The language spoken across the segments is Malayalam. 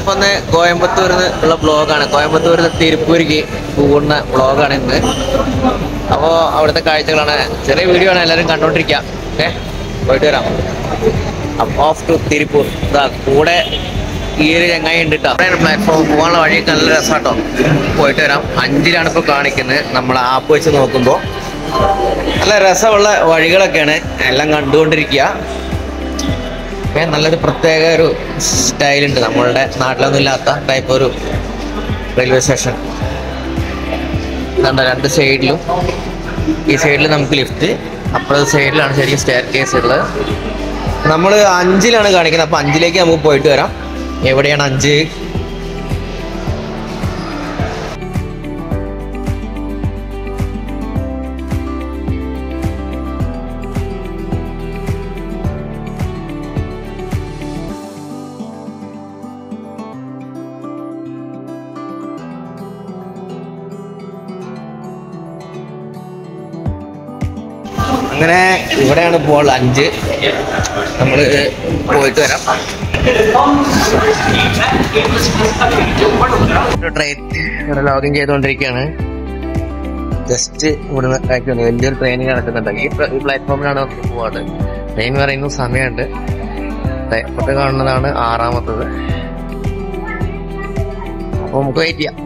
നമ്മളിപ്പോൾ ഒന്ന് കോയമ്പത്തൂരിൽ നിന്ന് ഉള്ള ബ്ലോഗാണ്. കോയമ്പത്തൂരിൽ നിന്ന് തിരുപ്പൂരിക്ക് പോകുന്ന ബ്ലോഗാണ് ഇന്ന്. അപ്പോൾ അവിടുത്തെ കാഴ്ചകളാണ്, ചെറിയ വീഡിയോ ആണ്, എല്ലാവരും കണ്ടോണ്ടിരിക്കുക. ഓക്കെ, പോയിട്ട് വരാം. Of two Tiruppur. ഇതാ കൂടെ ഈ ഒരു ചങ്ങായി ഉണ്ട് കേട്ടോ. പ്ലാറ്റ്ഫോം പോകാനുള്ള വഴിയൊക്കെ നല്ല രസമാട്ടോ. പോയിട്ട് വരാം. 5-ലാണ് ഇപ്പോൾ കാണിക്കുന്നത്. നമ്മൾ ആപ്പ് വെച്ച് നോക്കുമ്പോൾ നല്ല രസമുള്ള വഴികളൊക്കെയാണ്, എല്ലാം കണ്ടുകൊണ്ടിരിക്കുക. നല്ലൊരു പ്രത്യേക ഒരു സ്റ്റൈലുണ്ട്, നമ്മളുടെ നാട്ടിലൊന്നും ഇല്ലാത്ത ടൈപ്പ് ഒരു റെയിൽവേ സ്റ്റേഷൻ. കണ്ട 2 സൈഡിലും, ഈ സൈഡിൽ നമുക്ക് ലിഫ്റ്റ്, അപ്പുറത്തെ സൈഡിലാണ് ശരിക്കും സ്റ്റെയർ കേസ് ഉള്ളത്. നമ്മൾ 5-ലാണ് കാണിക്കുന്നത്. അപ്പോൾ 5-ലേക്ക് നമുക്ക് പോയിട്ട് വരാം. എവിടെയാണ് 5? അങ്ങനെ ഇവിടെയാണ് ഇപ്പോൾ 5. നമ്മൾ പോയിട്ട് വരാം. ട്രെയിൻ ഇവിടെ ലോഗിൻ ചെയ്തുകൊണ്ടിരിക്കുകയാണ്. ജസ്റ്റ് ഇവിടുന്ന് ആക്കിയാണ് വലിയൊരു ട്രെയിനിങ് നടക്കുന്നുണ്ട്. ഈ പ്ലാറ്റ്ഫോമിലാണ് നമുക്ക് പോവാറ്. ട്രെയിൻ പറയുന്ന സമയമുണ്ട്. ഇപ്പോഴത്തെ കാണുന്നതാണ് 6-മത്തത്. അപ്പോൾ നമുക്ക് വെയിറ്റ് ചെയ്യാം.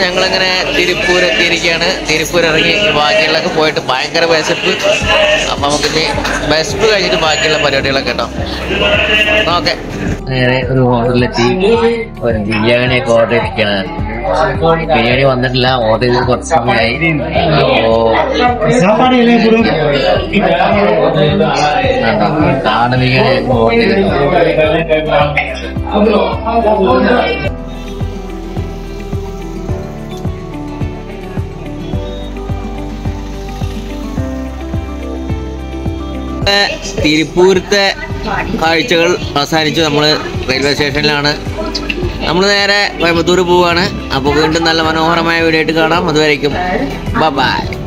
ഞങ്ങളിങ്ങനെ തിരുപ്പൂർ എത്തിയിരിക്കുകയാണ്. തിരുപ്പൂർ ഇറങ്ങി ബാക്കിയുള്ളൊക്കെ പോയിട്ട് ഭയങ്കര വിശപ്പ്. അപ്പം നമുക്കിനി വിശപ്പ് കഴിഞ്ഞിട്ട് ബാക്കിയുള്ള പരിപാടികളൊക്കെ കേട്ടോ. ഓക്കെ, നേരെ ഒരു ഹോട്ടലിലെത്തി. ഒരു ബിരിയാണിയൊക്കെ ഓർഡർ ചെയ്തിരിക്കുകയാണ്. ബിരിയാണി വന്നിട്ടില്ല, ഓർഡർ ചെയ്ത് കുറച്ച് സമയമായി. അപ്പോൾ കാട ബിരിയാണി ഓർഡർ ചെയ്തിട്ടുണ്ട്. തിരുപ്പൂരത്തെ കാഴ്ചകൾ അവസാനിച്ചു. നമ്മൾ റെയിൽവേ സ്റ്റേഷനിലാണ്. നമ്മൾ നേരെ കോയമ്പത്തൂർ പോവുകയാണ്. അപ്പോൾ വീണ്ടും നല്ല മനോഹരമായ വീഡിയോ ആയിട്ട് കാണാം. അതുവരേക്കും ബൈ.